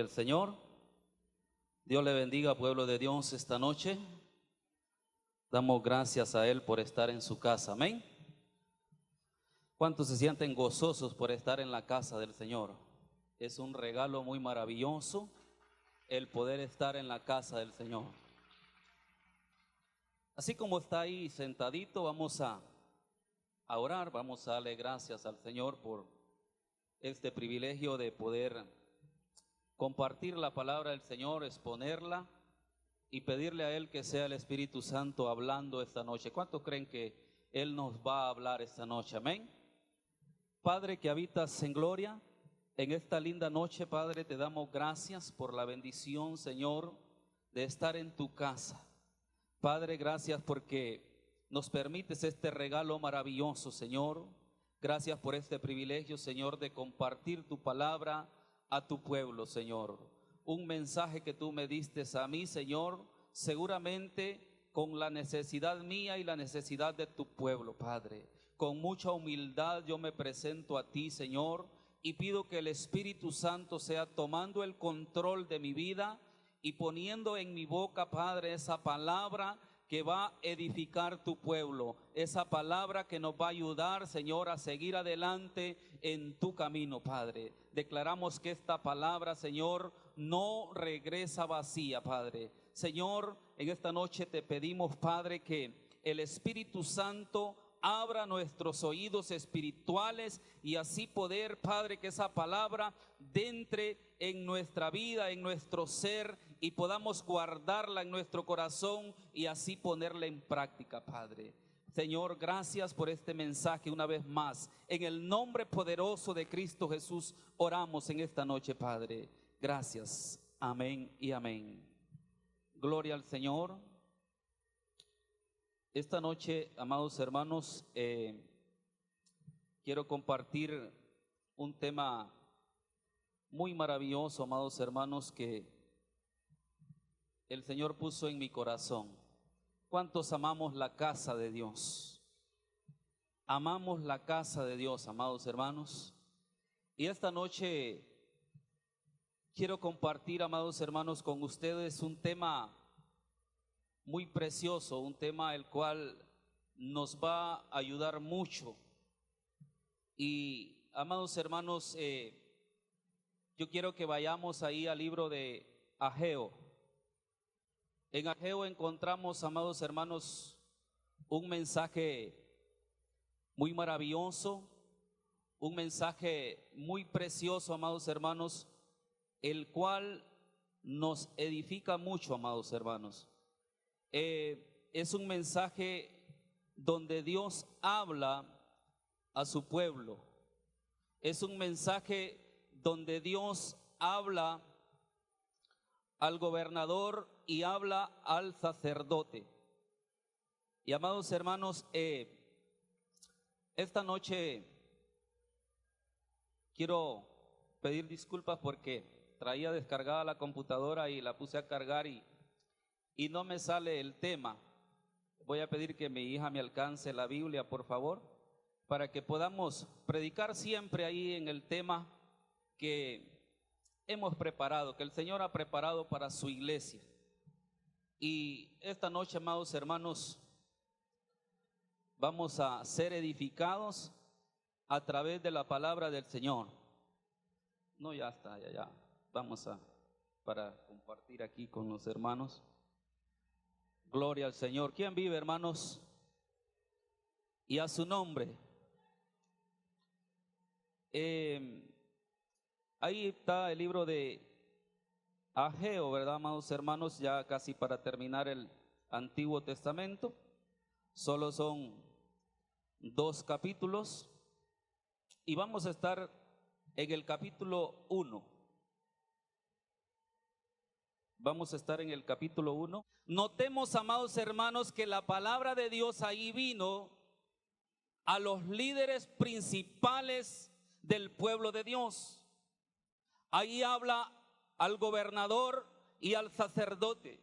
Gloria al Señor. Dios le bendiga, pueblo de Dios, esta noche. Damos gracias a Él por estar en su casa. Amén. ¿Cuántos se sienten gozosos por estar en la casa del Señor? Es un regalo muy maravilloso el poder estar en la casa del Señor. Así como está ahí sentadito, vamos a orar, vamos a darle gracias al Señor por este privilegio de poder compartir la palabra del Señor, exponerla y pedirle a Él que sea el Espíritu Santo hablando esta noche. ¿Cuántos creen que Él nos va a hablar esta noche? Amén. Padre que habitas en gloria, en esta linda noche, Padre, te damos gracias por la bendición, Señor, de estar en tu casa. Padre, gracias porque nos permites este regalo maravilloso, Señor. Gracias por este privilegio, Señor, de compartir tu palabra a tu pueblo, Señor. Un mensaje que tú me diste a mí, Señor, seguramente con la necesidad mía y la necesidad de tu pueblo, Padre. Con mucha humildad yo me presento a ti, Señor, y pido que el Espíritu Santo sea tomando el control de mi vida y poniendo en mi boca, Padre, esa palabra que va a edificar tu pueblo, esa palabra que nos va a ayudar, Señor, a seguir adelante en tu camino, Padre. Declaramos que esta palabra, Señor, no regresa vacía, Padre. Señor, en esta noche te pedimos, Padre, que el Espíritu Santo abra nuestros oídos espirituales y así poder, Padre, que esa palabra entre en nuestra vida, en nuestro ser, y podamos guardarla en nuestro corazón y así ponerla en práctica, Padre. Señor, gracias por este mensaje una vez más. En el nombre poderoso de Cristo Jesús oramos en esta noche, Padre. Gracias. Amén y amén. Gloria al Señor. Esta noche, amados hermanos, quiero compartir un tema muy maravilloso, amados hermanos, que el Señor puso en mi corazón. ¿Cuántos amamos la casa de Dios? Amamos la casa de Dios, amados hermanos. Y esta noche quiero compartir, amados hermanos, con ustedes un tema muy precioso, un tema el cual nos va a ayudar mucho. Y amados hermanos, yo quiero que vayamos ahí al libro de Ageo. En Ageo encontramos, amados hermanos, un mensaje muy maravilloso, un mensaje muy precioso, amados hermanos, el cual nos edifica mucho, amados hermanos. Es un mensaje donde Dios habla a su pueblo. Es un mensaje donde Dios habla al gobernador y habla al sacerdote. Y amados hermanos, esta noche quiero pedir disculpas porque traía descargada la computadora y la puse a cargar y no me sale el tema. Voy a pedir que mi hija me alcance la Biblia, por favor, para que podamos predicar siempre ahí en el tema que hemos preparado, que el Señor ha preparado para su iglesia. Y esta noche, amados hermanos, vamos a ser edificados a través de la palabra del Señor. No, ya está, ya. Vamos para compartir aquí con los hermanos. Gloria al Señor. ¿Quién vive, hermanos? Y a su nombre. Ahí está el libro de Ageo, ¿verdad, amados hermanos? Ya casi para terminar el Antiguo Testamento. Solo son 2 capítulos. Y vamos a estar en el capítulo 1. Vamos a estar en el capítulo 1. Notemos, amados hermanos, que la palabra de Dios ahí vino a los líderes principales del pueblo de Dios. Ahí habla al gobernador y al sacerdote.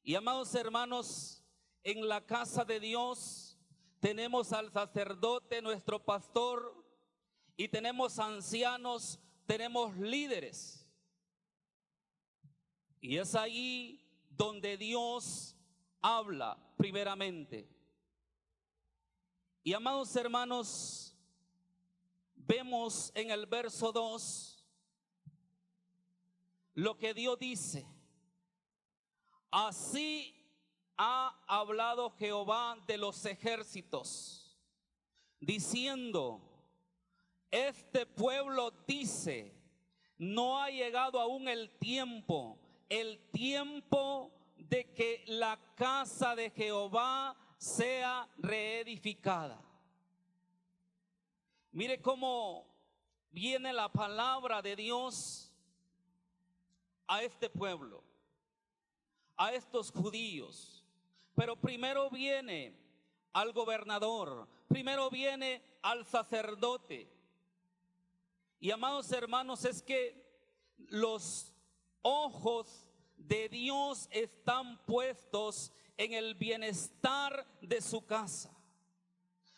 Y amados hermanos, en la casa de Dios tenemos al sacerdote, nuestro pastor, y tenemos ancianos, tenemos líderes. Y es ahí donde Dios habla primeramente. Y amados hermanos, vemos en el verso 2 lo que Dios dice. Así ha hablado Jehová de los ejércitos, diciendo: este pueblo dice, no ha llegado aún el tiempo de que la casa de Jehová sea reedificada. Mire cómo viene la palabra de Dios a este pueblo, a estos judíos. Pero primero viene al gobernador, primero viene al sacerdote. Y amados hermanos, es que los ojos de Dios están puestos en el bienestar de su casa.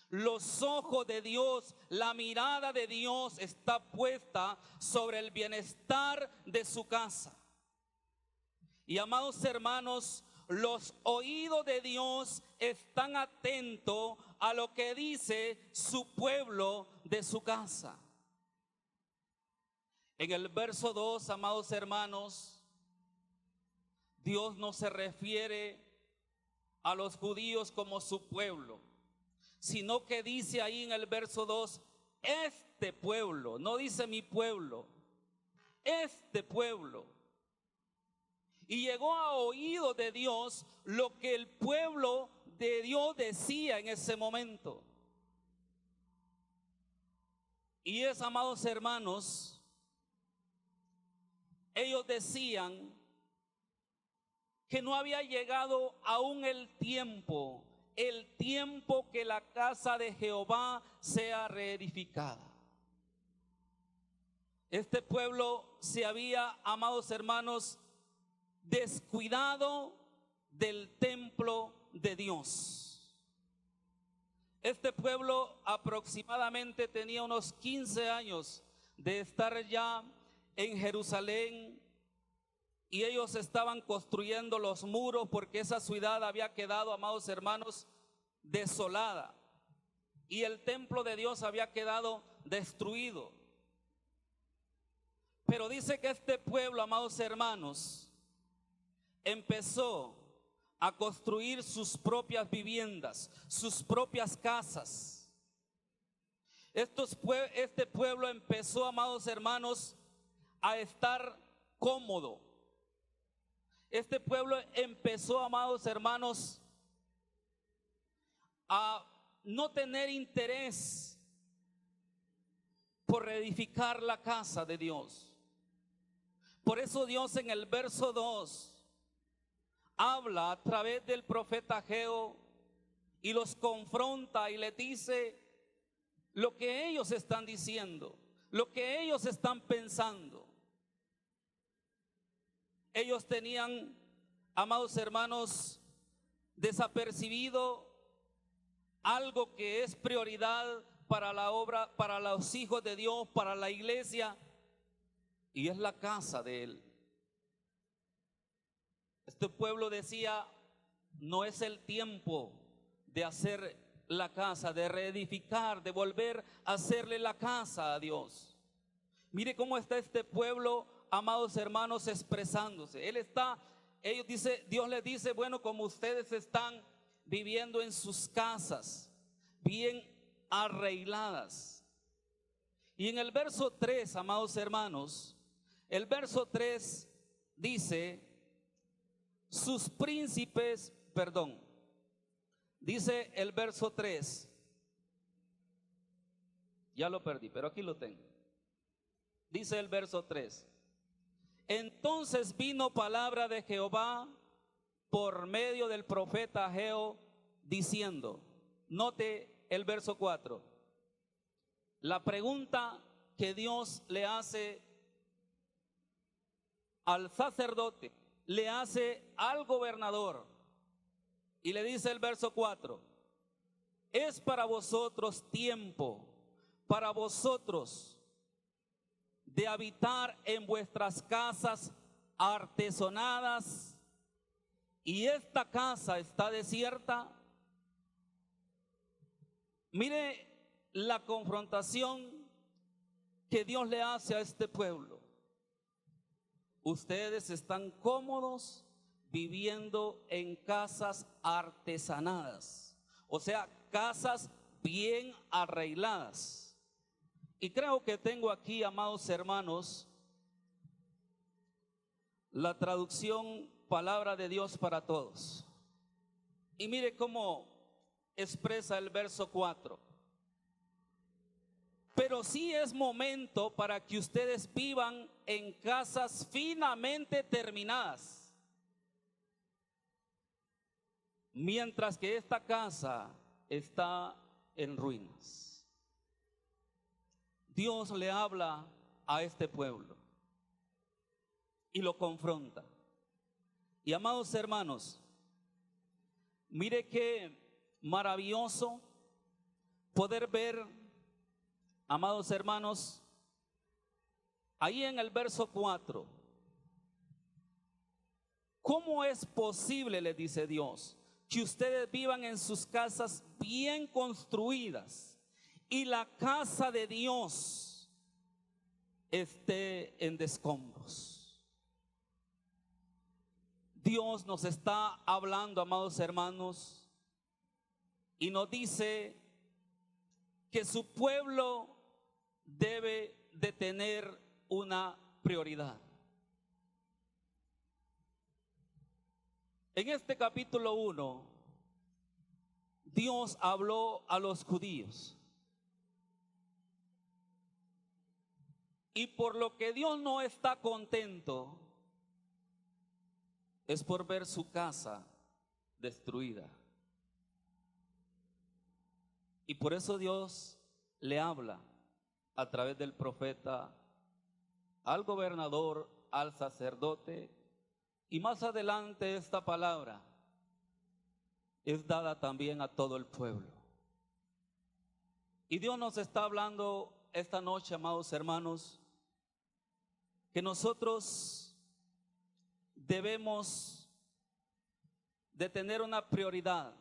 Los ojos de Dios, la mirada de Dios está puesta sobre el bienestar de su casa. Y amados hermanos, los oídos de Dios están atentos a lo que dice su pueblo de su casa. En el verso 2, amados hermanos, Dios no se refiere a los judíos como su pueblo, sino que dice ahí en el verso 2, este pueblo, no dice mi pueblo, este pueblo. Y llegó a oídos de Dios lo que el pueblo de Dios decía en ese momento. Y es, amados hermanos, ellos decían que no había llegado aún el tiempo que la casa de Jehová sea reedificada. Este pueblo se había, amados hermanos, descuidado del templo de Dios. Este pueblo aproximadamente tenía unos 15 años de estar ya en Jerusalén, y ellos estaban construyendo los muros porque esa ciudad había quedado, amados hermanos, desolada, y el templo de Dios había quedado destruido. Pero dice que este pueblo, amados hermanos, empezó a construir sus propias viviendas, sus propias casas. Este pueblo empezó, amados hermanos, a estar cómodo. Este pueblo empezó, amados hermanos, a no tener interés por reedificar la casa de Dios. Por eso Dios en el verso 2 habla a través del profeta Ageo y los confronta y les dice lo que ellos están diciendo, lo que ellos están pensando. Ellos tenían, amados hermanos, desapercibido algo que es prioridad para la obra, para los hijos de Dios, para la iglesia, y es la casa de Él. Este pueblo decía, no es el tiempo de hacer la casa, de reedificar, de volver a hacerle la casa a Dios. Mire cómo está este pueblo, amados hermanos, expresándose. Dios les dice, bueno, como ustedes están viviendo en sus casas, bien arregladas. Y en el verso 3, amados hermanos, el verso 3 dice, sus príncipes, dice el verso 3, ya lo perdí, pero aquí lo tengo. Dice el verso 3, entonces vino palabra de Jehová por medio del profeta Ageo diciendo, note el verso 4, la pregunta que Dios le hace al sacerdote, le hace al gobernador, y le dice el verso 4, es para vosotros tiempo, para vosotros de habitar en vuestras casas artesonadas y esta casa está desierta. Mire la confrontación que Dios le hace a este pueblo. Ustedes están cómodos viviendo en casas artesanadas, o sea, casas bien arregladas. Y creo que tengo aquí, amados hermanos, la traducción Palabra de Dios para Todos. Y mire cómo expresa el verso 4. Pero sí es momento para que ustedes vivan en casas finamente terminadas, mientras que esta casa está en ruinas. Dios le habla a este pueblo y lo confronta. Y amados hermanos, mire qué maravilloso poder ver, amados hermanos, ahí en el verso 4, ¿cómo es posible, les dice Dios, que ustedes vivan en sus casas bien construidas y la casa de Dios esté en descombros? Dios nos está hablando, amados hermanos, y nos dice que su pueblo debe de tener una prioridad. En este capítulo 1, Dios habló a los judíos. Y por lo que Dios no está contento es por ver su casa destruida. Y por eso Dios le habla a través del profeta al gobernador, al sacerdote, y más adelante esta palabra es dada también a todo el pueblo. Y Dios nos está hablando esta noche, amados hermanos, que nosotros debemos de tener una prioridad.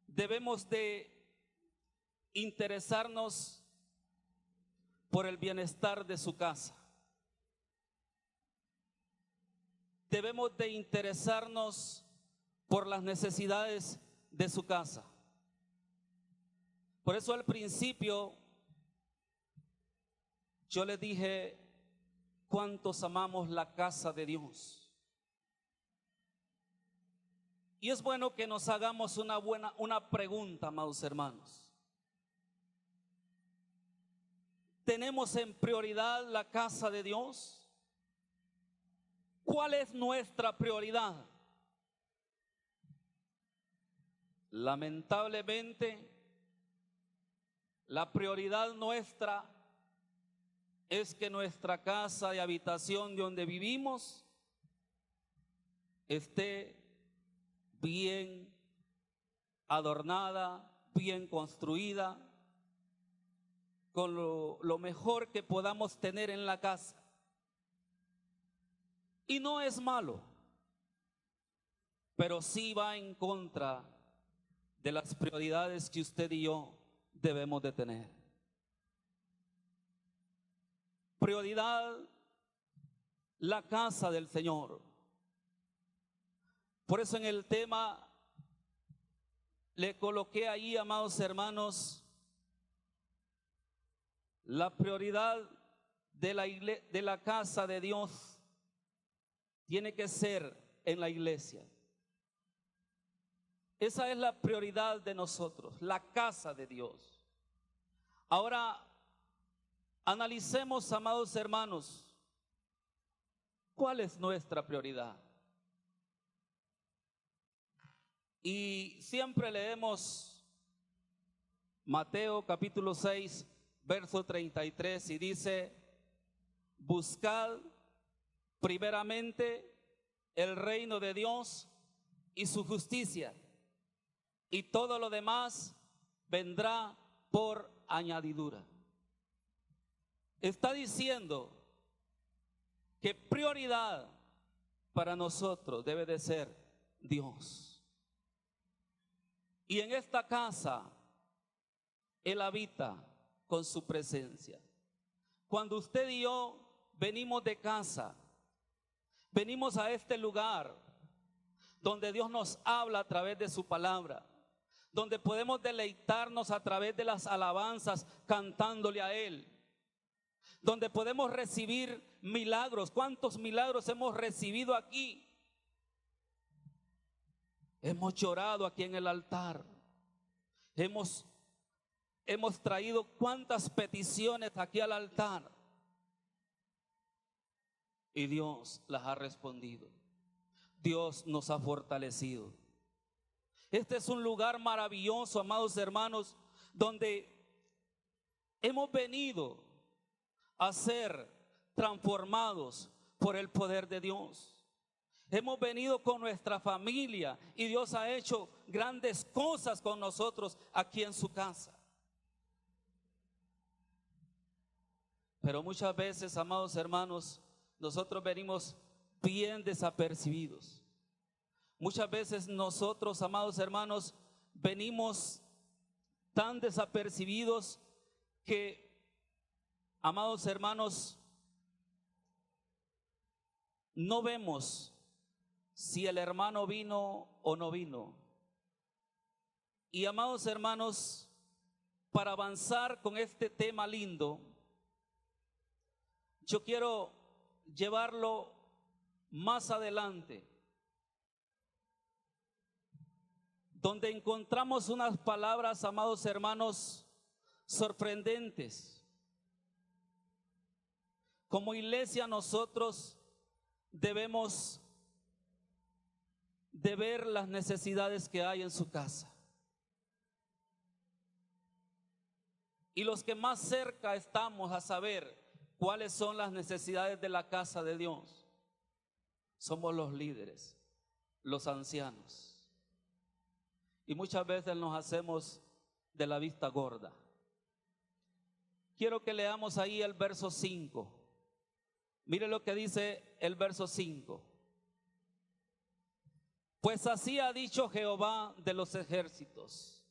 Debemos de interesarnos por el bienestar de su casa. Debemos de interesarnos por las necesidades de su casa. Por eso al principio yo les dije cuántos amamos la casa de Dios. Y es bueno que nos hagamos una pregunta, amados hermanos. ¿Tenemos en prioridad la casa de Dios? ¿Cuál es nuestra prioridad? Lamentablemente, la prioridad nuestra es que nuestra casa de habitación de donde vivimos esté bien adornada, bien construida, con lo mejor que podamos tener en la casa. Y no es malo, pero sí va en contra de las prioridades que usted y yo debemos de tener. Prioridad, la casa del Señor. Por eso en el tema le coloqué ahí, amados hermanos, la prioridad de la casa de Dios tiene que ser en la iglesia. Esa es la prioridad de nosotros, la casa de Dios. Ahora, analicemos, amados hermanos, ¿cuál es nuestra prioridad? Y siempre leemos Mateo capítulo 6, verso 33, y dice: buscad primeramente el reino de Dios y su justicia, y todo lo demás vendrá por añadidura. Está diciendo que prioridad para nosotros debe de ser Dios. Y en esta casa Él habita con su presencia. Cuando usted y yo venimos de casa, venimos a este lugar donde Dios nos habla a través de su palabra, donde podemos deleitarnos a través de las alabanzas cantándole a Él, donde podemos recibir milagros. ¿Cuántos milagros hemos recibido aquí? Hemos llorado aquí en el altar, hemos traído cuántas peticiones aquí al altar y Dios las ha respondido. Dios nos ha fortalecido. Este es un lugar maravilloso, amados hermanos, donde hemos venido a ser transformados por el poder de Dios. Hemos venido con nuestra familia y Dios ha hecho grandes cosas con nosotros aquí en su casa. Pero muchas veces, amados hermanos, nosotros venimos bien desapercibidos. Muchas veces nosotros, amados hermanos, venimos tan desapercibidos que, amados hermanos, no vemos si el hermano vino o no vino. Y, amados hermanos, para avanzar con este tema lindo, yo quiero llevarlo más adelante, donde encontramos unas palabras, amados hermanos, sorprendentes. Como iglesia nosotros debemos de ver las necesidades que hay en su casa. Y los que más cerca estamos a saber cuáles son las necesidades de la casa de Dios, somos los líderes, los ancianos. Y muchas veces nos hacemos de la vista gorda. Quiero que leamos ahí el verso 5. Mire lo que dice el verso 5. Pues así ha dicho Jehová de los ejércitos: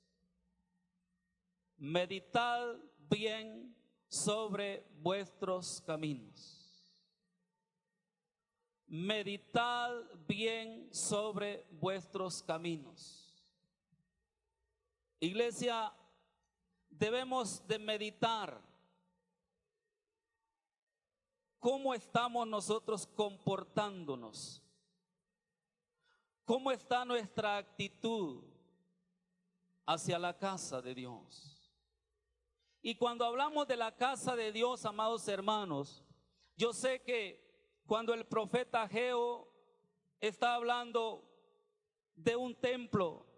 meditad bien sobre vuestros caminos. Meditad bien sobre vuestros caminos. Iglesia, debemos de meditar cómo estamos nosotros comportándonos, cómo está nuestra actitud hacia la casa de Dios. Y cuando hablamos de la casa de Dios, amados hermanos, yo sé que cuando el profeta Ageo está hablando de un templo,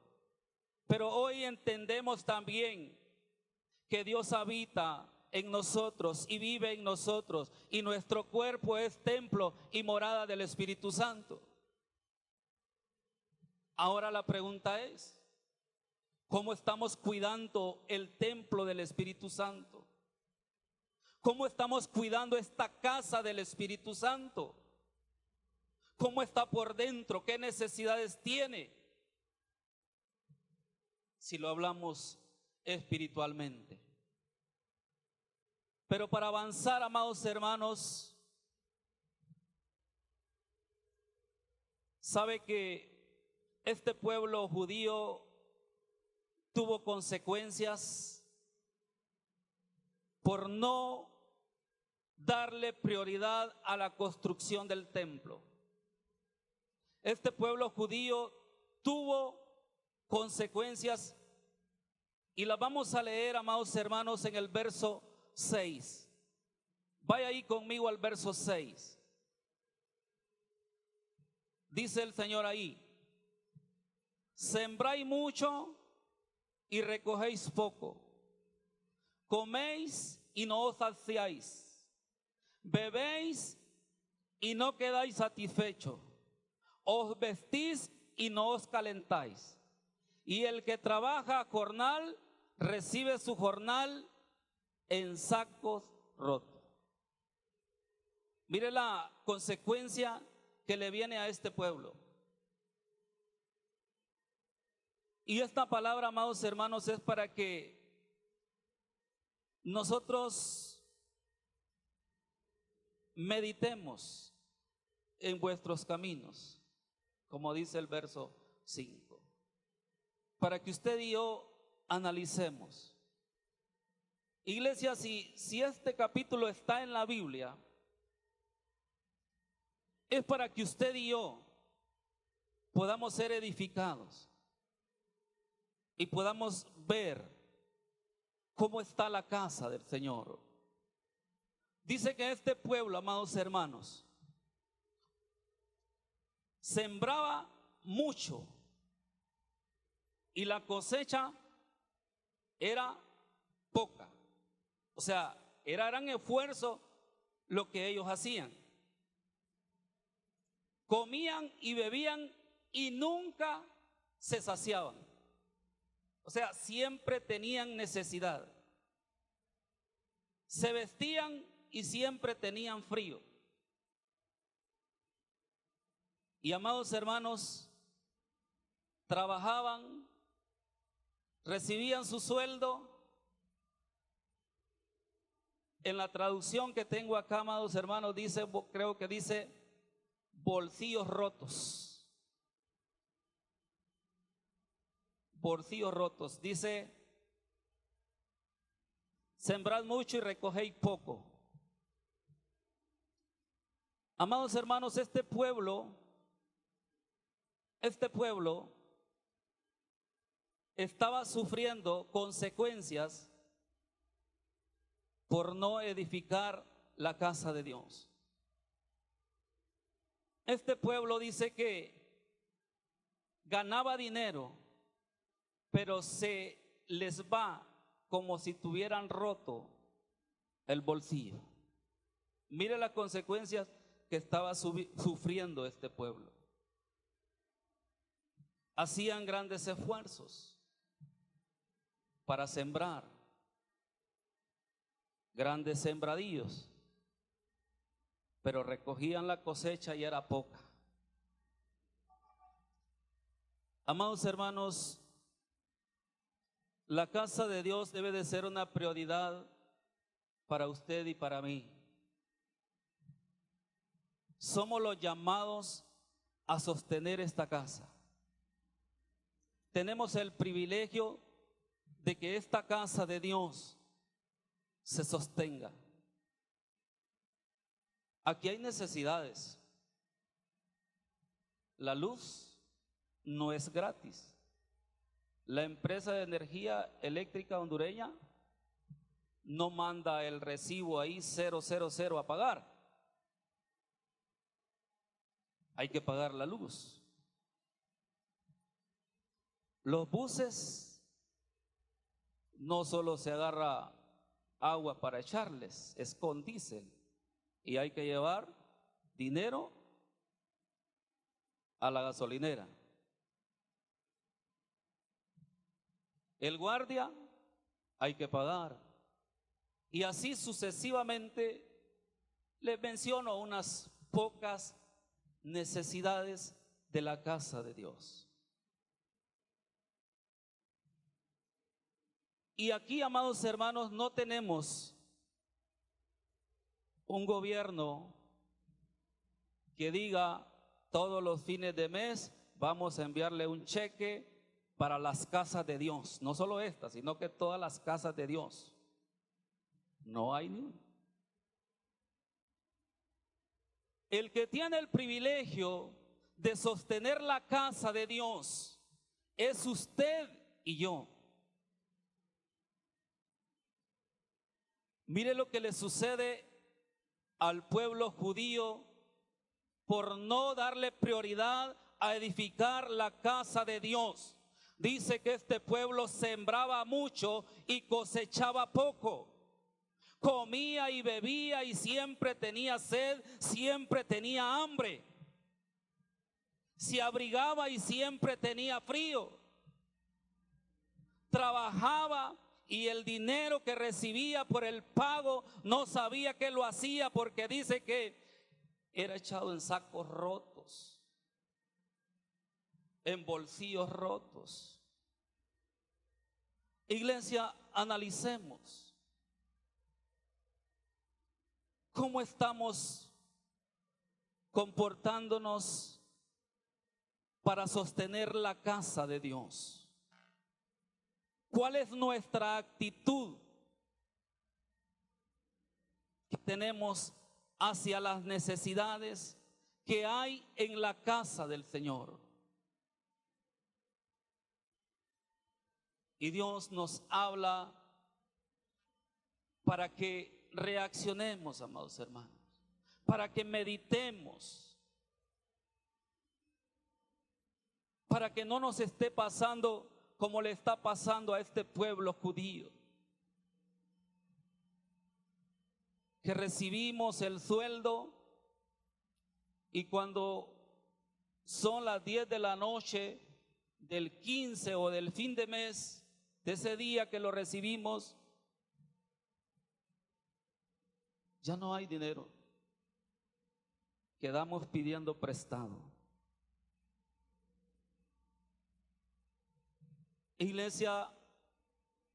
pero hoy entendemos también que Dios habita en nosotros y vive en nosotros, y nuestro cuerpo es templo y morada del Espíritu Santo. Ahora la pregunta es: ¿cómo estamos cuidando el templo del Espíritu Santo? ¿Cómo estamos cuidando esta casa del Espíritu Santo? ¿Cómo está por dentro? ¿Qué necesidades tiene? Si lo hablamos espiritualmente. Pero para avanzar, amados hermanos, sabe que este pueblo judío tuvo consecuencias por no darle prioridad a la construcción del templo. Este pueblo judío tuvo consecuencias y las vamos a leer, amados hermanos, en el verso 6. Vaya ahí conmigo al verso 6. Dice el Señor ahí: sembráis mucho y recogéis poco, coméis y no os saciáis, bebéis y no quedáis satisfechos, os vestís y no os calentáis. Y el que trabaja a jornal recibe su jornal en sacos rotos. Mire la consecuencia que le viene a este pueblo. Y esta palabra, amados hermanos, es para que nosotros meditemos en vuestros caminos, como dice el verso 5, para que usted y yo analicemos. Iglesia, si este capítulo está en la Biblia, es para que usted y yo podamos ser edificados y podamos ver cómo está la casa del Señor. Dice que este pueblo, amados hermanos, sembraba mucho y la cosecha era poca. O sea, era gran esfuerzo lo que ellos hacían. Comían y bebían y nunca se saciaban. O sea, siempre tenían necesidad. Se vestían y siempre tenían frío. Y amados hermanos, trabajaban, recibían su sueldo. En la traducción que tengo acá, amados hermanos, dice, creo que dice bolsillos rotos. Bolsillos rotos. Dice, sembrad mucho y recogéis poco. Amados hermanos, este pueblo estaba sufriendo consecuencias por no edificar la casa de Dios. Este pueblo dice que ganaba dinero, pero se les va como si tuvieran roto el bolsillo. Mire las consecuencias que estaba sufriendo este pueblo. Hacían grandes esfuerzos para sembrar, grandes sembradíos, pero recogían la cosecha y era poca. Amados hermanos, la casa de Dios debe de ser una prioridad para usted y para mí. Somos los llamados a sostener esta casa. Tenemos el privilegio de que esta casa de Dios se sostenga. Aquí hay necesidades. La luz no es gratis. La empresa de energía eléctrica hondureña no manda el recibo ahí 000 a pagar. Hay que pagar la luz. Los buses no solo se agarra agua para echarles, es con diésel y hay que llevar dinero a la gasolinera. El guardia hay que pagar. Y así sucesivamente les menciono unas pocas necesidades de la casa de Dios. Y aquí, amados hermanos, no tenemos un gobierno que diga todos los fines de mes vamos a enviarle un cheque para las casas de Dios. No solo esta, sino que todas las casas de Dios. No hay ni uno. El que tiene el privilegio de sostener la casa de Dios es usted y yo. Mire lo que le sucede al pueblo judío por no darle prioridad a edificar la casa de Dios. Dice que este pueblo sembraba mucho y cosechaba poco. Comía y bebía y siempre tenía sed, siempre tenía hambre. Se abrigaba y siempre tenía frío. Trabajaba y el dinero que recibía por el pago no sabía que lo hacía, porque dice que era echado en sacos rotos, en bolsillos rotos. Iglesia, analicemos cómo estamos comportándonos para sostener la casa de Dios. ¿Cuál es nuestra actitud que tenemos hacia las necesidades que hay en la casa del Señor? Y Dios nos habla para que reaccionemos, amados hermanos, para que meditemos, para que no nos esté pasando como le está pasando a este pueblo judío, que recibimos el sueldo y cuando son las 10 de la noche del 15 o del fin de mes, de ese día que lo recibimos, ya no hay dinero. Quedamos pidiendo prestado. Iglesia,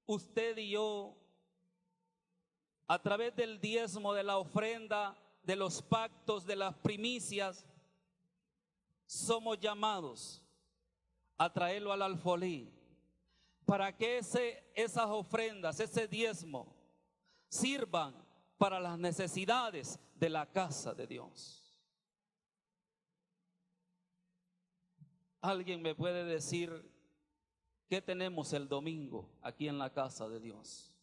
usted y yo, a través del diezmo, de la ofrenda, de los pactos, de las primicias, somos llamados a traerlo al alfolí, para que esas ofrendas, ese diezmo, sirvan para las necesidades de la casa de Dios. ¿Alguien me puede decir qué tenemos el domingo aquí en la casa de Dios?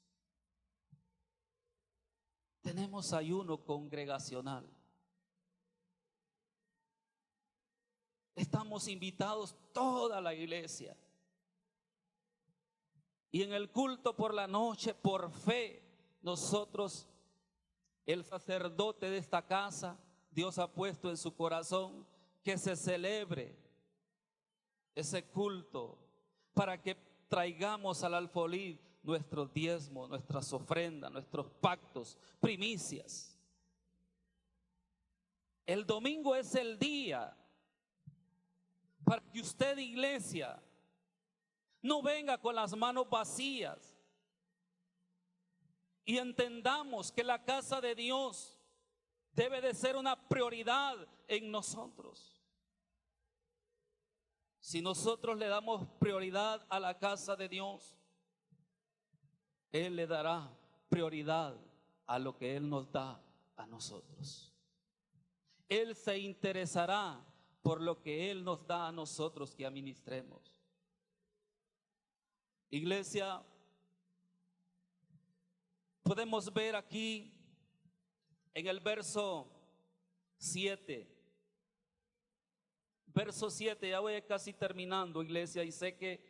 Tenemos ayuno congregacional. Estamos invitados toda la iglesia. Y en el culto por la noche, por fe, nosotros, el sacerdote de esta casa, Dios ha puesto en su corazón que se celebre ese culto para que traigamos al alfolí nuestros diezmos, nuestras ofrendas, nuestros pactos, primicias. El domingo es el día para que usted, iglesia, no venga con las manos vacías y entendamos que la casa de Dios debe de ser una prioridad en nosotros. Si nosotros le damos prioridad a la casa de Dios, Él le dará prioridad a lo que Él nos da a nosotros. Él se interesará por lo que Él nos da a nosotros que administremos. Iglesia, podemos ver aquí en el verso 7. Verso 7, ya voy casi terminando, iglesia, y sé que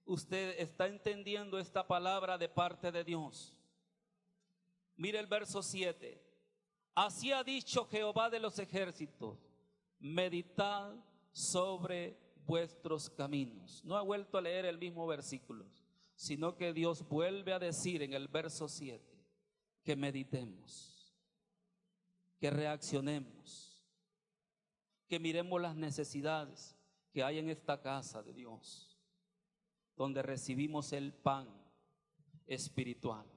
usted está entendiendo esta palabra de parte de Dios. Mire el verso 7. Así ha dicho Jehová de los ejércitos: meditad sobre vuestros caminos. No ha vuelto a leer el mismo versículo, sino que Dios vuelve a decir en el verso 7 que meditemos, que reaccionemos, que miremos las necesidades que hay en esta casa de Dios, donde recibimos el pan espiritual.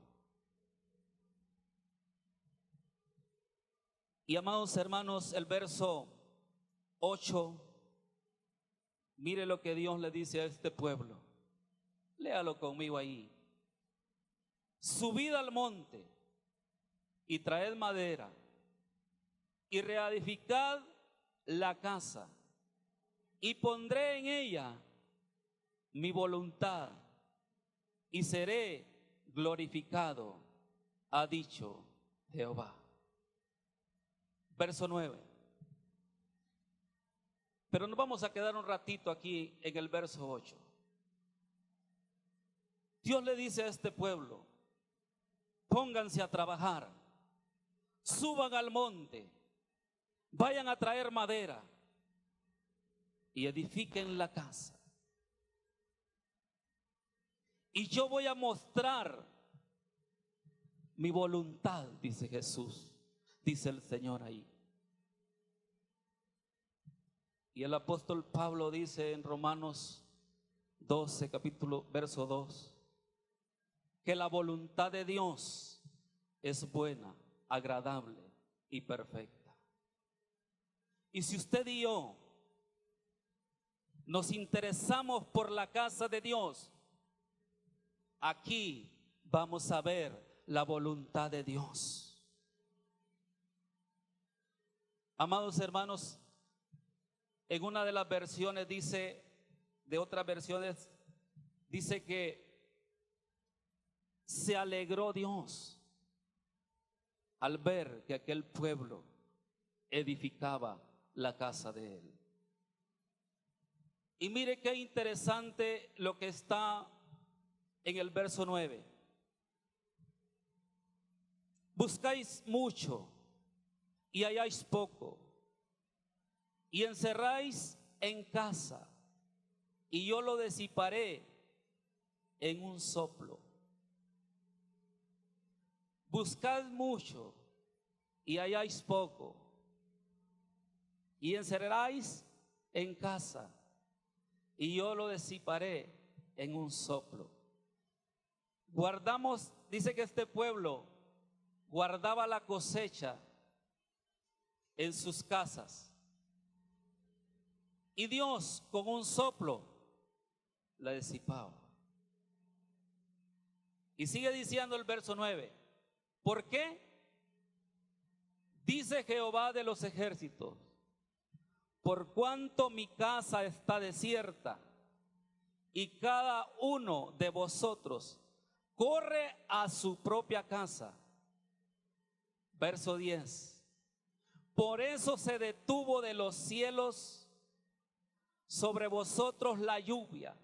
Y amados hermanos, el verso 8, mire lo que Dios le dice a este pueblo. Léalo conmigo ahí. Subid al monte y traed madera y reedificad la casa y pondré en ella mi voluntad y seré glorificado, ha dicho Jehová. Verso 9. Pero nos vamos a quedar un ratito aquí en el verso 8. Dios le dice a este pueblo: pónganse a trabajar, suban al monte, vayan a traer madera y edifiquen la casa. Y yo voy a mostrar mi voluntad, dice Jesús, dice el Señor ahí. Y el apóstol Pablo dice en Romanos 12, capítulo, verso 2, que la voluntad de Dios es buena, agradable y perfecta. Y si usted y yo nos interesamos por la casa de Dios, aquí vamos a ver la voluntad de Dios. Amados hermanos, en una de las versiones dice, de otras versiones, dice que se alegró Dios al ver que aquel pueblo edificaba la casa de Él. Y mire qué interesante lo que está en el verso 9. Buscáis mucho y halláis poco, y encerráis en casa, y yo lo disiparé en un soplo. Buscad mucho y halláis poco, y encerráis en casa, y yo lo disiparé en un soplo. Guardamos, dice que este pueblo guardaba la cosecha en sus casas, y Dios con un soplo la disipaba. Y sigue diciendo el verso 9, ¿por qué? Dice Jehová de los ejércitos, por cuanto mi casa está desierta y cada uno de vosotros corre a su propia casa. Verso 10, por eso se detuvo de los cielos sobre vosotros la lluvia,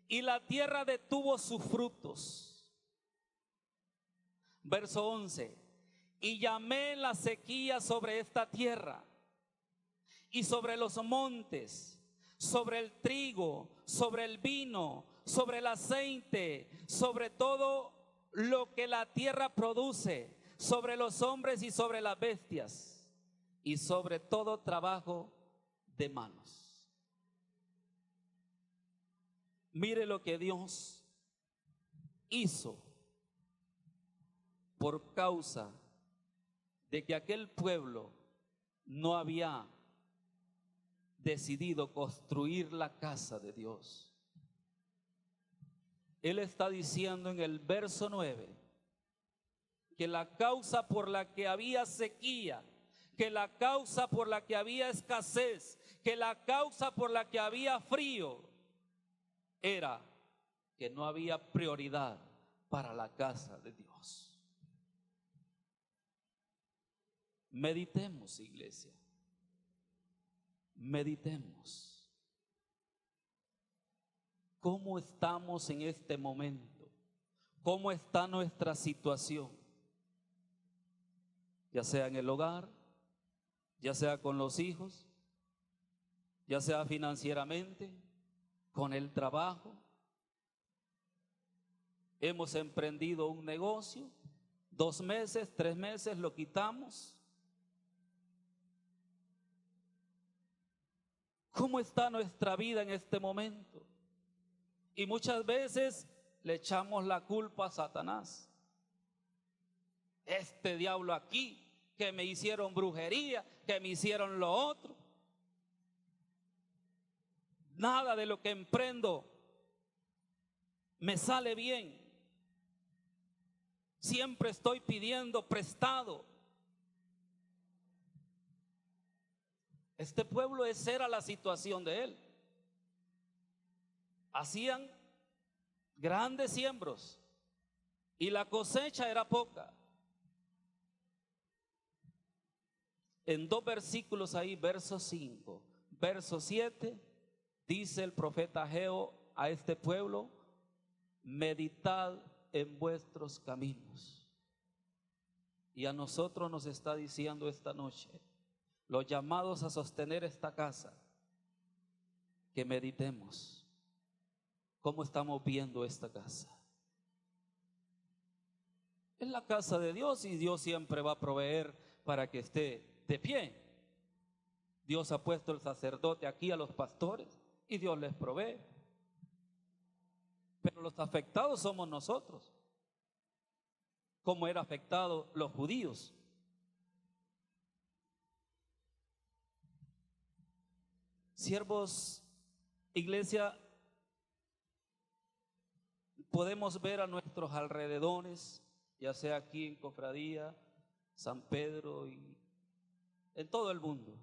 y la tierra detuvo sus frutos. Verso 11, y llamé la sequía sobre esta tierra y sobre los montes, sobre el trigo, sobre el vino, sobre el aceite, sobre todo lo que la tierra produce, sobre los hombres y sobre las bestias, y sobre todo trabajo de manos. Mire lo que Dios hizo por causa de que aquel pueblo no había decidido construir la casa de Dios. Él está diciendo en el verso 9 que la causa por la que había sequía, que la causa por la que había escasez, que la causa por la que había frío, era que no había prioridad para la casa de Dios. Meditemos, iglesia. Meditemos. ¿Cómo estamos en este momento? ¿Cómo está nuestra situación? Ya sea en el hogar, ya sea con los hijos, ya sea financieramente, con el trabajo. Hemos emprendido un negocio, 2 meses, 3 meses, lo quitamos. ¿Cómo está nuestra vida en este momento? Y muchas veces le echamos la culpa a Satanás. Este diablo aquí, que me hicieron brujería, que me hicieron lo otro. Nada de lo que emprendo me sale bien. Siempre estoy pidiendo prestado. Este pueblo, esa era la situación de él. Hacían grandes siembros y la cosecha era poca. En 2 versículos ahí, verso 5, verso 7, dice el profeta Ageo a este pueblo: meditad en vuestros caminos. Y a nosotros nos está diciendo esta noche, los llamados a sostener esta casa, que meditemos cómo estamos viendo esta casa. Es la casa de Dios y Dios siempre va a proveer para que esté de pie. Dios ha puesto el sacerdote aquí a los pastores y Dios les provee. Pero los afectados somos nosotros, como eran afectados los judíos. Siervos, iglesia, podemos ver a nuestros alrededores, ya sea aquí en Cofradía, San Pedro y en todo el mundo.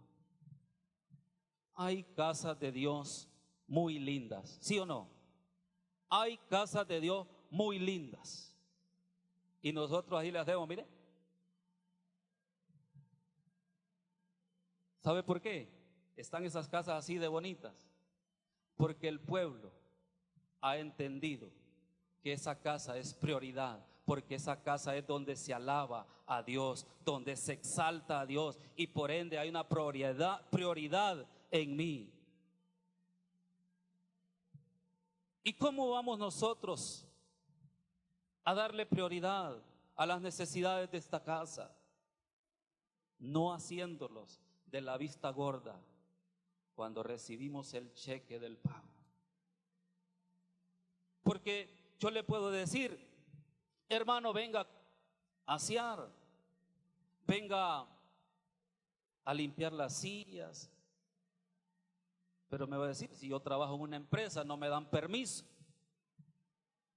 Hay casas de Dios muy lindas, ¿sí o no? Hay casas de Dios muy lindas. Y nosotros ahí le hacemos, mire. ¿Sabe por qué están esas casas así de bonitas? Porque el pueblo ha entendido que esa casa es prioridad, porque esa casa es donde se alaba a Dios, donde se exalta a Dios, y por ende hay una prioridad en mí. ¿Y cómo vamos nosotros a darle prioridad a las necesidades de esta casa? No haciéndolos de la vista gorda cuando recibimos el cheque del pago. Porque yo le puedo decir, hermano, venga a asear, venga a limpiar las sillas, pero me va a decir, si yo trabajo en una empresa no me dan permiso.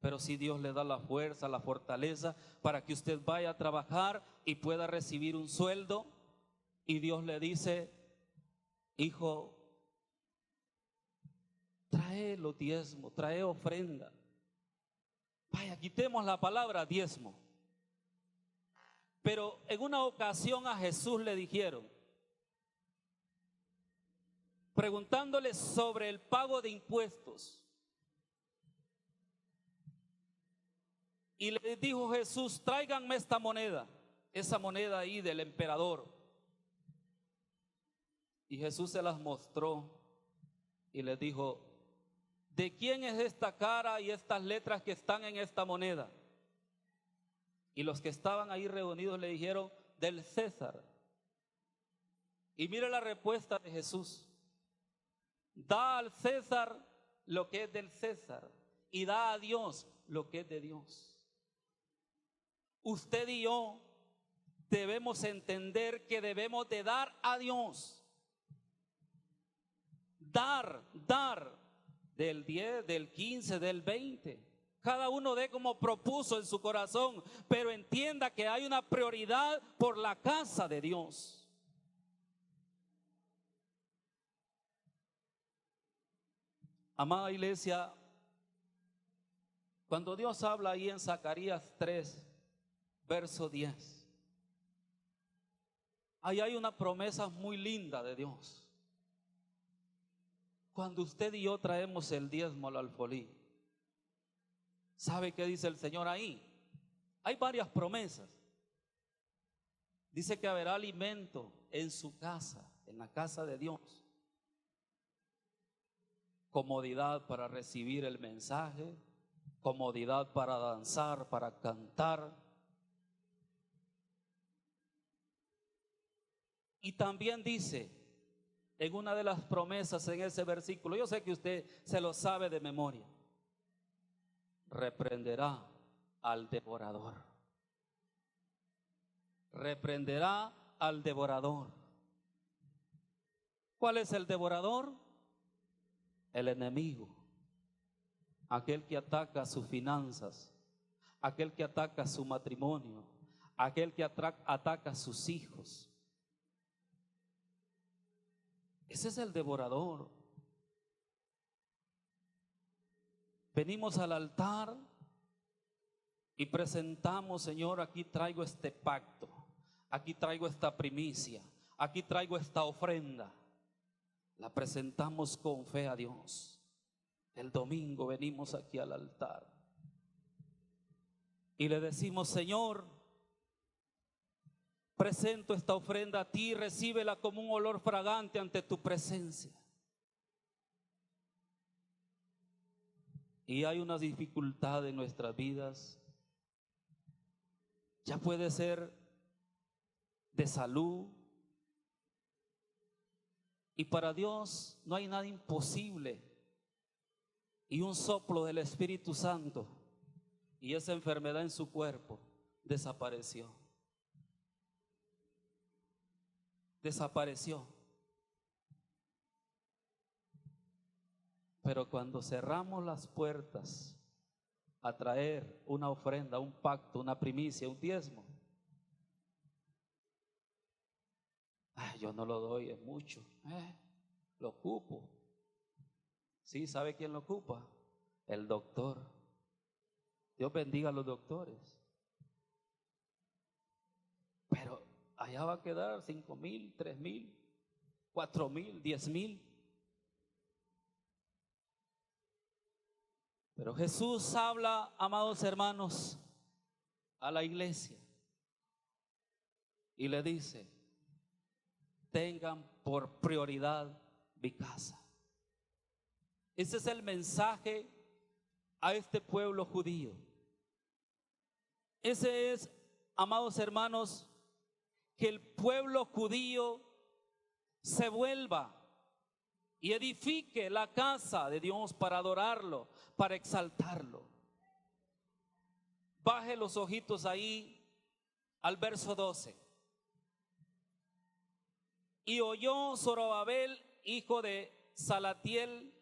Pero si Dios le da la fuerza, la fortaleza para que usted vaya a trabajar y pueda recibir un sueldo, y Dios le dice, hijo, trae los diezmos, trae ofrenda. Vaya, quitemos la palabra diezmo. Pero en una ocasión a Jesús le dijeron, preguntándole sobre el pago de impuestos. Y le dijo Jesús, tráiganme esta moneda, esa moneda ahí del emperador. Y Jesús se las mostró y les dijo, ¿de quién es esta cara y estas letras que están en esta moneda? Y los que estaban ahí reunidos le dijeron, del César. Y mire la respuesta de Jesús. Da al César lo que es del César y da a Dios lo que es de Dios. Usted y yo debemos entender que debemos de dar a Dios. Dar del 10, del 15, del 20. Cada uno dé como propuso en su corazón, pero entienda que hay una prioridad por la casa de Dios. Amada iglesia, cuando Dios habla ahí en Zacarías 3, verso 10, ahí hay una promesa muy linda de Dios. Cuando usted y yo traemos el diezmo al alfolí, ¿sabe qué dice el Señor ahí? Hay varias promesas. Dice que habrá alimento en su casa, en la casa de Dios. Comodidad para recibir el mensaje, comodidad para danzar, para cantar. Y también dice en una de las promesas en ese versículo, yo sé que usted se lo sabe de memoria, reprenderá al devorador. Reprenderá al devorador. ¿Cuál es el devorador? El enemigo, aquel que ataca sus finanzas, aquel que ataca su matrimonio, aquel que ataca a sus hijos. Ese es el devorador. Venimos al altar y presentamos, Señor, aquí traigo este pacto, aquí traigo esta primicia, aquí traigo esta ofrenda. La presentamos con fe a Dios. El domingo venimos aquí al altar y le decimos, Señor, presento esta ofrenda a ti, recíbela como un olor fragante ante tu presencia. Y hay una dificultad en nuestras vidas, ya puede ser de salud, Y para Dios no hay nada imposible. Y un soplo del Espíritu Santo y esa enfermedad en su cuerpo desapareció. Desapareció. Pero cuando cerramos las puertas a traer una ofrenda, un pacto, una primicia, un diezmo, yo no lo doy, es mucho, lo ocupo. ¿Sí? ¿Sabe quién lo ocupa? El doctor. Dios bendiga a los doctores. Pero allá va a quedar 5,000, 3,000, 4,000, 10,000. Pero Jesús habla, amados hermanos, a la iglesia y le dice: tengan por prioridad mi casa. Ese es el mensaje a este pueblo judío. Ese es, amados hermanos, que el pueblo judío se vuelva y edifique la casa de Dios para adorarlo, para exaltarlo. Baje los ojitos ahí al verso 12. Y oyó Zorobabel, hijo de Salatiel,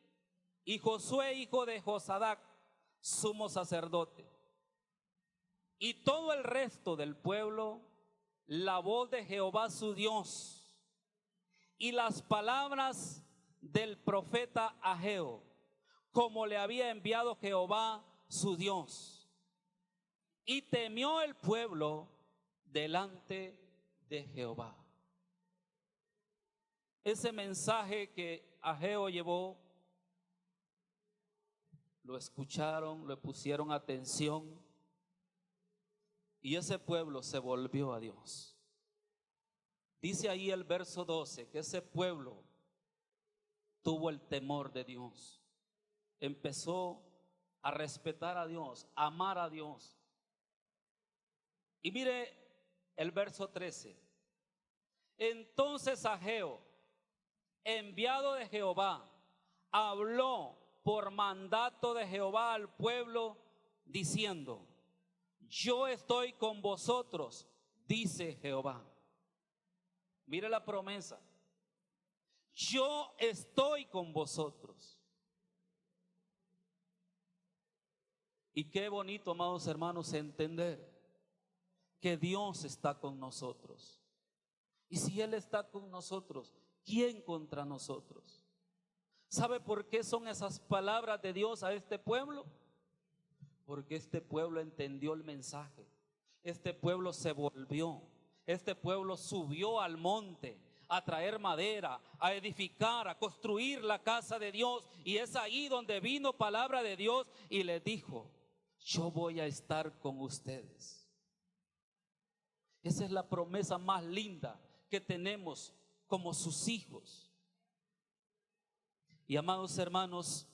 y Josué, hijo de Josadac, sumo sacerdote, y todo el resto del pueblo, la voz de Jehová su Dios y las palabras del profeta Ageo, como le había enviado Jehová su Dios. Y temió el pueblo delante de Jehová. Ese mensaje que Ageo llevó, lo escucharon, le pusieron atención y ese pueblo se volvió a Dios. Dice ahí el verso 12 que ese pueblo tuvo el temor de Dios, empezó a respetar a Dios, a amar a Dios. Y mire el verso 13. Entonces Ageo, enviado de Jehová, habló por mandato de Jehová al pueblo diciendo: yo estoy con vosotros, dice Jehová. Mire la promesa: yo estoy con vosotros. Y qué bonito, amados hermanos, entender que Dios está con nosotros. Y si Él está con nosotros, ¿quién contra nosotros? ¿Sabe por qué son esas palabras de Dios a este pueblo? Porque este pueblo entendió el mensaje. Este pueblo se volvió. Este pueblo subió al monte a traer madera, a edificar, a construir la casa de Dios. Y es ahí donde vino palabra de Dios y les dijo: yo voy a estar con ustedes. Esa es la promesa más linda que tenemos como sus hijos. Y amados hermanos,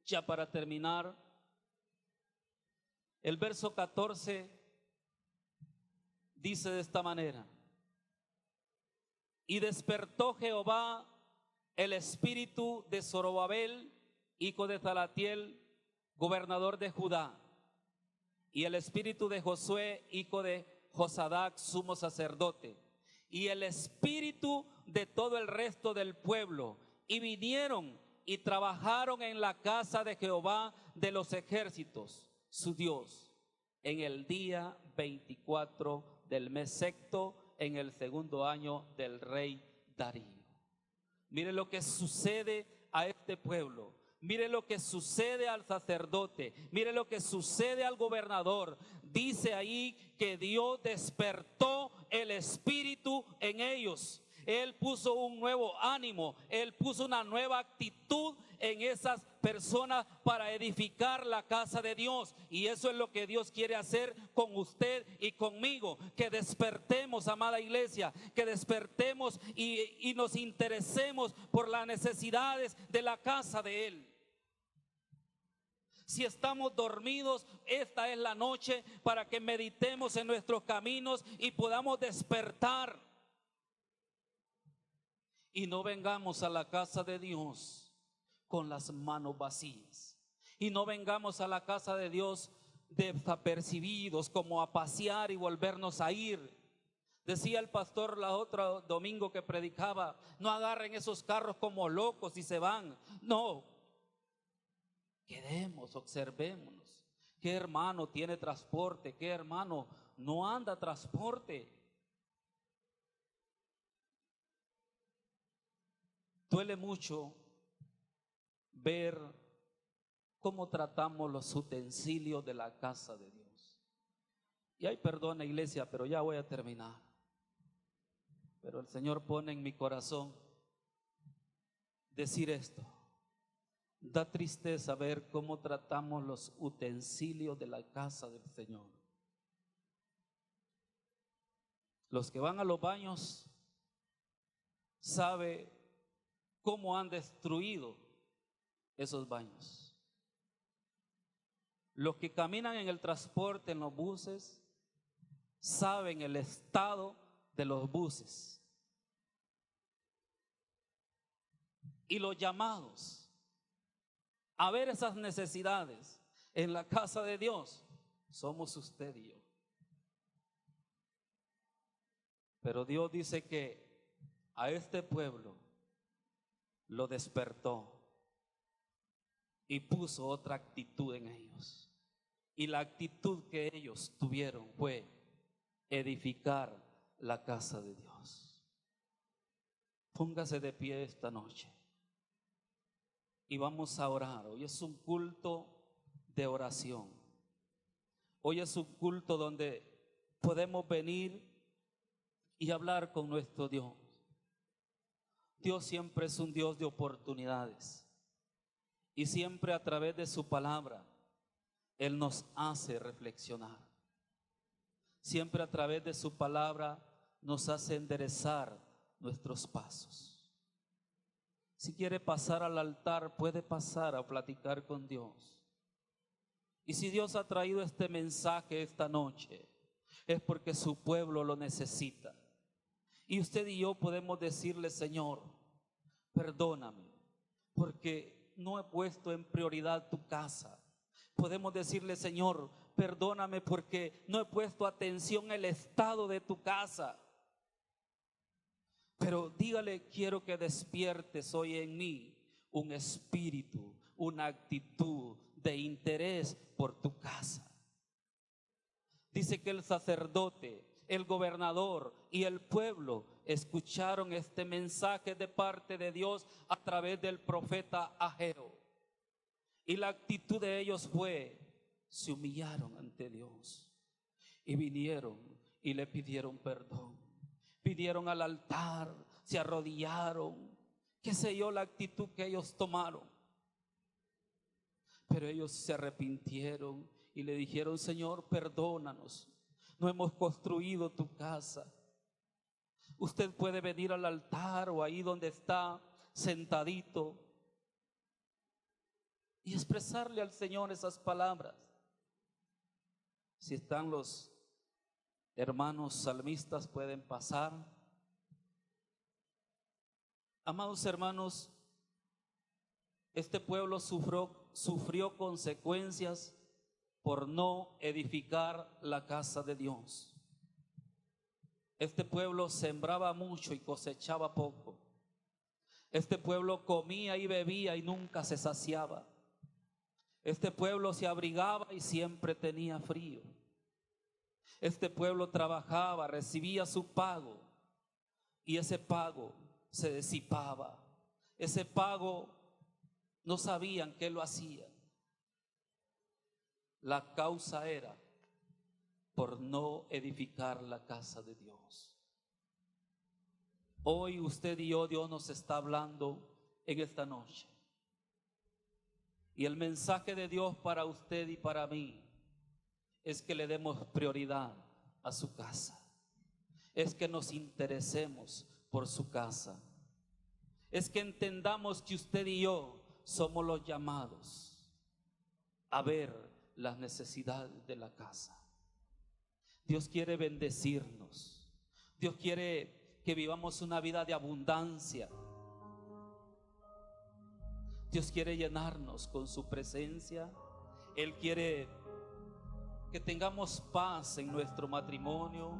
ya para terminar, el verso 14 dice de esta manera: y despertó Jehová el espíritu de Zorobabel, hijo de Salatiel, gobernador de Judá, y el espíritu de Josué, hijo de Josadac, sumo sacerdote, y el espíritu de todo el resto del pueblo, y vinieron y trabajaron en la casa de Jehová de los ejércitos, su Dios, en el día 24 del mes sexto, en el segundo año del rey Darío. Mire lo que sucede a este pueblo. Mire lo que sucede al sacerdote. Mire lo que sucede al gobernador. Dice ahí que Dios despertó el espíritu en ellos. Él puso un nuevo ánimo, Él puso una nueva actitud en esas personas para edificar la casa de Dios. Y eso es lo que Dios quiere hacer con usted y conmigo, que despertemos, amada iglesia, que despertemos y nos interesemos por las necesidades de la casa de Él. Si estamos dormidos, esta es la noche para que meditemos en nuestros caminos y podamos despertar. y no vengamos a la casa de Dios con las manos vacías. Y no vengamos a la casa de Dios desapercibidos, como a pasear y volvernos a ir. Decía el pastor la otra domingo que predicaba: no agarren esos carros como locos y se van. No, quedemos, observémonos. ¿Qué hermano tiene transporte? ¿Qué hermano no anda transporte? Duele mucho ver cómo tratamos los utensilios de la casa de Dios. Y ay, perdona, iglesia, pero ya voy a terminar. Pero el Señor pone en mi corazón decir esto. Da tristeza ver cómo tratamos los utensilios de la casa del Señor. Los que van a los baños saben cómo han destruido esos baños. Los que caminan en el transporte, en los buses, saben el estado de los buses. Y los llamados a ver esas necesidades en la casa de Dios somos usted y yo. Pero Dios dice que a este pueblo lo despertó y puso otra actitud en ellos. Y la actitud que ellos tuvieron fue edificar la casa de Dios. Póngase de pie esta noche y vamos a orar. Hoy es un culto de oración. Hoy es un culto donde podemos venir y hablar con nuestro Dios. Dios siempre es un Dios de oportunidades y siempre a través de su palabra Él nos hace reflexionar. Siempre a través de su palabra nos hace enderezar nuestros pasos. Si quiere pasar al altar, puede pasar a platicar con Dios. Y si Dios ha traído este mensaje esta noche, es porque su pueblo lo necesita. Y usted y yo podemos decirle: Señor, perdóname, porque no he puesto en prioridad tu casa. Podemos decirle: Señor, perdóname porque no he puesto atención al estado de tu casa. Pero dígale: quiero que despiertes hoy en mí un espíritu, una actitud de interés por tu casa. Dice que el sacerdote, el gobernador y el pueblo escucharon este mensaje de parte de Dios a través del profeta Ageo. Y la actitud de ellos fue: se humillaron ante Dios y vinieron y le pidieron perdón. Vinieron al altar, se arrodillaron, qué sé yo, la actitud que ellos tomaron. Pero ellos se arrepintieron y le dijeron: Señor, perdónanos, no hemos construido tu casa. Usted puede venir al altar o ahí donde está sentadito y expresarle al Señor esas palabras. Si están los hermanos salmistas, pueden pasar. Amados hermanos, este pueblo sufrió consecuencias por no edificar la casa de Dios. Este pueblo sembraba mucho y cosechaba poco. Este pueblo comía y bebía y nunca se saciaba. Este pueblo se abrigaba y siempre tenía frío. Este pueblo trabajaba, recibía su pago y ese pago se disipaba. Ese pago no sabían qué lo hacía. La causa era por no edificar la casa de Dios. Hoy usted y yo, Dios nos está hablando en esta noche. Y el mensaje de Dios para usted y para mí es que le demos prioridad a su casa. Es que nos interesemos por su casa. Es que entendamos que usted y yo somos los llamados a ver las necesidades de la casa. Dios quiere bendecirnos. Dios quiere que vivamos una vida de abundancia. Dios quiere llenarnos con su presencia. Él quiere que tengamos paz en nuestro matrimonio.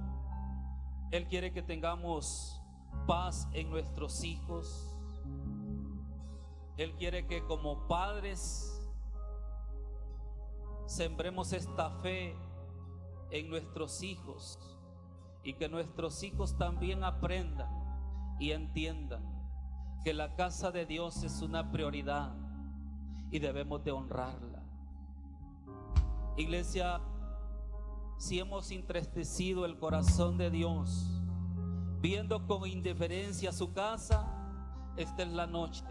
Él quiere que tengamos paz en nuestros hijos. Él quiere que como padres sembremos esta fe en nuestros hijos y que nuestros hijos también aprendan y entiendan que la casa de Dios es una prioridad y debemos de honrarla. Iglesia, si hemos entristecido el corazón de Dios viendo con indiferencia su casa, esta es la noche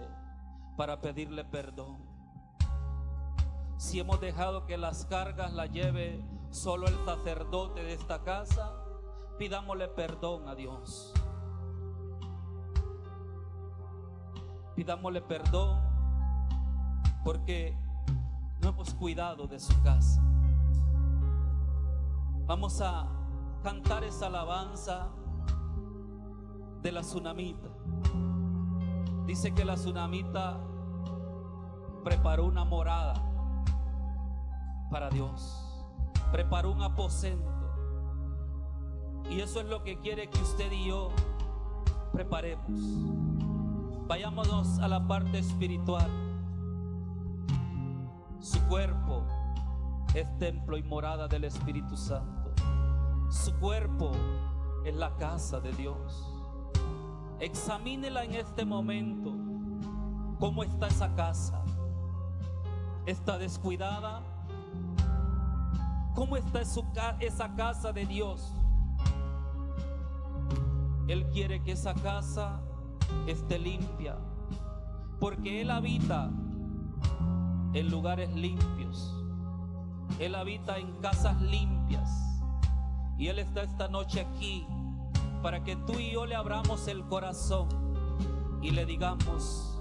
para pedirle perdón. Si hemos dejado que las cargas las lleve solo el sacerdote de esta casa, pidámosle perdón a Dios. Pidámosle perdón porque no hemos cuidado de su casa. Vamos a cantar esa alabanza de la tsunamita. Dice que la tsunamita preparó una morada para Dios, preparó un aposento, y eso es lo que quiere que usted y yo preparemos. Vayámonos a la parte espiritual. Su cuerpo es templo y morada del Espíritu Santo. Su cuerpo es la casa de Dios. Examínela en este momento. ¿Cómo está esa casa? ¿Está descuidada? ¿Cómo está esa casa de Dios? Él quiere que esa casa esté limpia, porque Él habita en lugares limpios. Él habita en casas limpias, y Él está esta noche aquí para que tú y yo le abramos el corazón y le digamos: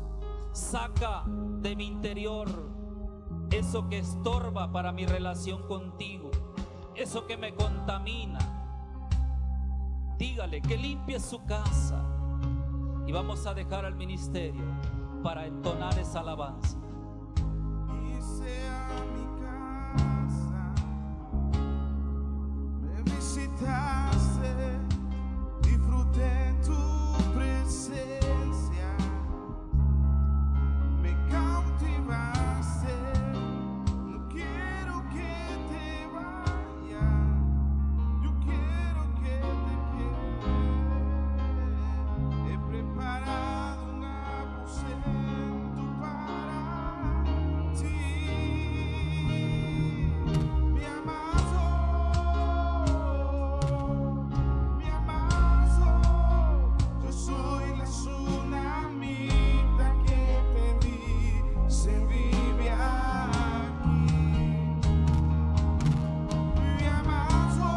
saca de mi interior eso que estorba para mi relación contigo, eso que me contamina. Dígale que limpie su casa, y vamos a dejar al ministerio para entonar esa alabanza. Hice a mi casa, me visitaste, disfruté tu presencia, me cautivaste, no quiero que te vayas, yo quiero que te quedes. He preparado un aposento para ti, mi amado, yo soy la tsunamita que te di, se vive aquí, mi amado,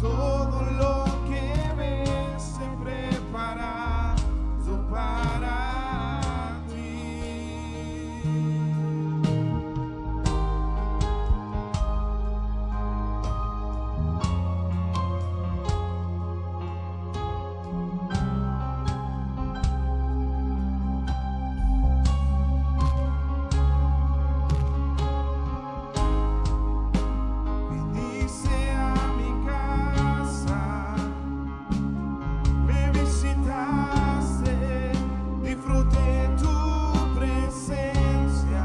todo lo que ves he preparado para ti. Viniste a mi casa, me visitaste, disfruté tu presencia,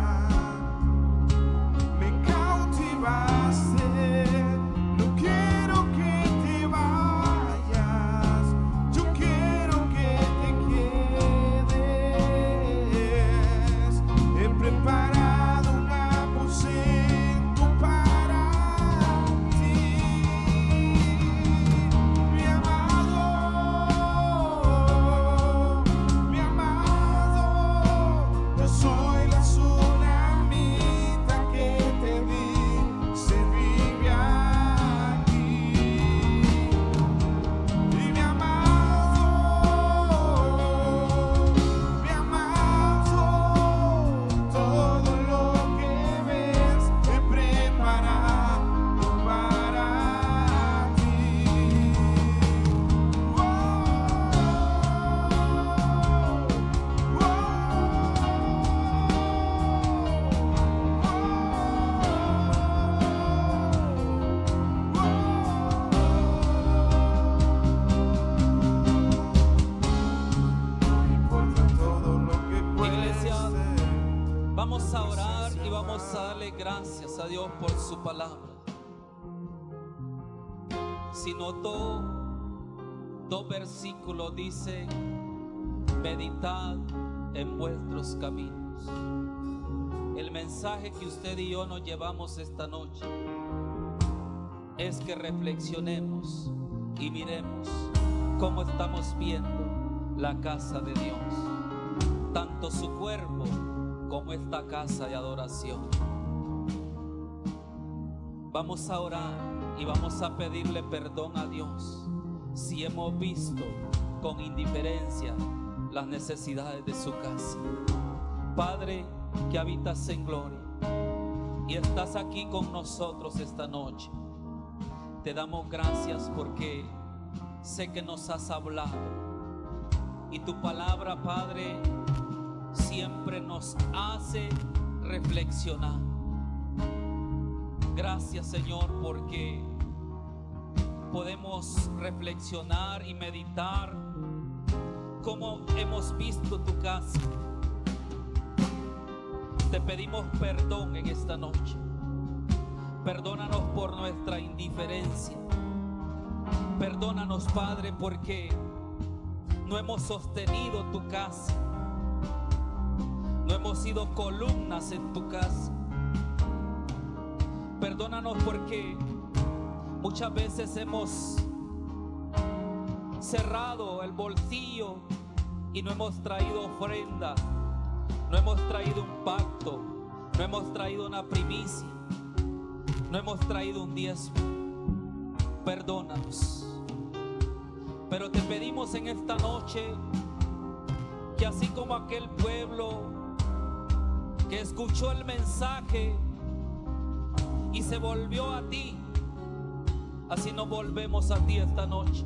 Vamos a orar y vamos a darle gracias a Dios por su palabra. Si notó, 2 versículos dice: meditad en vuestros caminos. El mensaje que usted y yo nos llevamos esta noche es que reflexionemos y miremos cómo estamos viendo la casa de Dios, tanto su cuerpo como esta casa de adoración. Vamos a orar y vamos a pedirle perdón a Dios si hemos visto con indiferencia las necesidades de su casa. Padre, que habitas en gloria y estás aquí con nosotros esta noche, te damos gracias porque sé que nos has hablado y tu palabra, Padre, siempre nos hace reflexionar. Gracias, Señor, porque podemos reflexionar y meditar cómo hemos visto tu casa. Te pedimos perdón en esta noche. Perdónanos por nuestra indiferencia. Perdónanos, Padre, porque no hemos sostenido tu casa. No hemos sido columnas en tu casa. Perdónanos porque muchas veces hemos cerrado el bolsillo y no hemos traído ofrenda, no hemos traído un pacto, no hemos traído una primicia, no hemos traído un diezmo. Perdónanos. Pero te pedimos en esta noche que así como aquel pueblo que escuchó el mensaje y se volvió a ti, así nos volvemos a ti esta noche.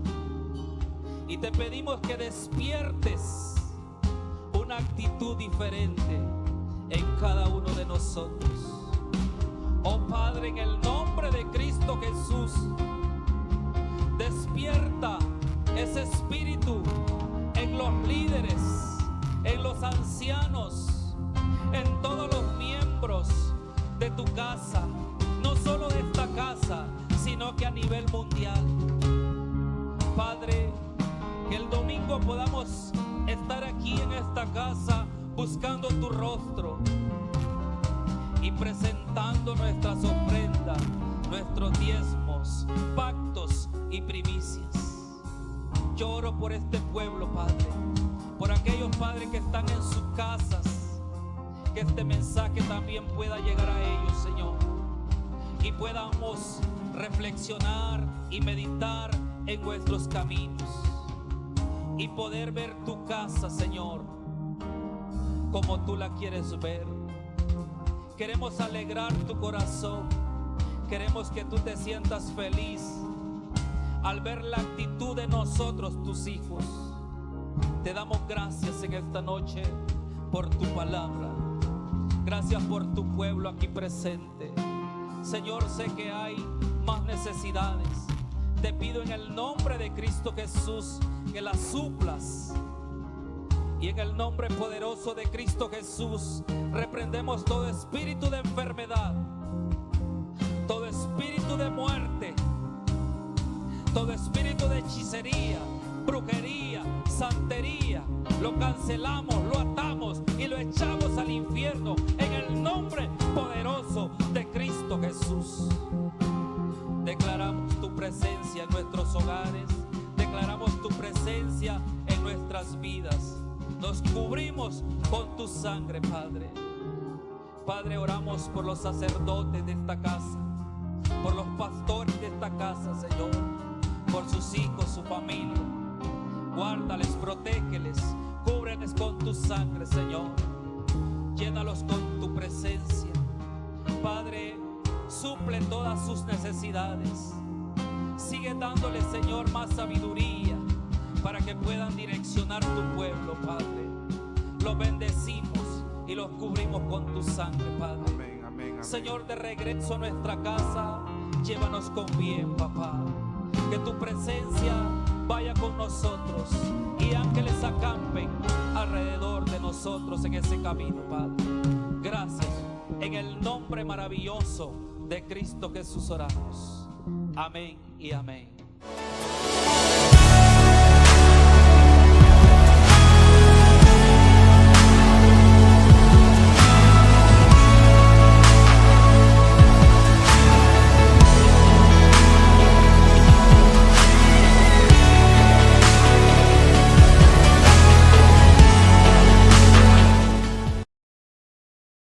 Y te pedimos que despiertes una actitud diferente en cada uno de nosotros. Oh Padre, en el nombre de Cristo Jesús, despierta ese espíritu en los líderes, en los ancianos, en todos los miembros de tu casa, no solo de esta casa, sino que a nivel mundial. Padre, que el domingo podamos estar aquí en esta casa buscando tu rostro y presentando nuestras ofrendas, nuestros diezmos, pactos y primicias. Yo oro por este pueblo, Padre, por aquellos padres que están en sus casas, que este mensaje también pueda llegar a ellos, Señor, y podamos reflexionar y meditar en nuestros caminos y poder ver tu casa, Señor, como tú la quieres ver. Queremos alegrar tu corazón, queremos que tú te sientas feliz al ver la actitud de nosotros, tus hijos. Te damos gracias en esta noche por tu palabra. Gracias por tu pueblo aquí presente. Señor, sé que hay más necesidades. Te pido en el nombre de Cristo Jesús que las suplas. Y en el nombre poderoso de Cristo Jesús reprendemos todo espíritu de enfermedad, todo espíritu de muerte, todo espíritu de hechicería, brujería, santería. Lo cancelamos, lo atamos y lo echamos al infierno en el nombre poderoso de Cristo Jesús. Declaramos tu presencia en nuestros hogares, declaramos tu presencia en nuestras vidas. Nos cubrimos con tu sangre, Padre. Padre, oramos por los sacerdotes de esta casa, por los pastores de esta casa, Señor, por sus hijos, su familia. Guárdales, protégeles, cúbreles con tu sangre, Señor. Llénalos con tu presencia. Padre, suple todas sus necesidades. Sigue dándole, Señor, más sabiduría para que puedan direccionar tu pueblo, Padre. Los bendecimos y los cubrimos con tu sangre, Padre. Amén, amén, amén. Señor, de regreso a nuestra casa, llévanos con bien, papá. Que tu presencia vaya con nosotros y ángeles acampen alrededor de nosotros en ese camino, Padre. Gracias. maravilloso de Cristo Jesús oramos. Amén y amén.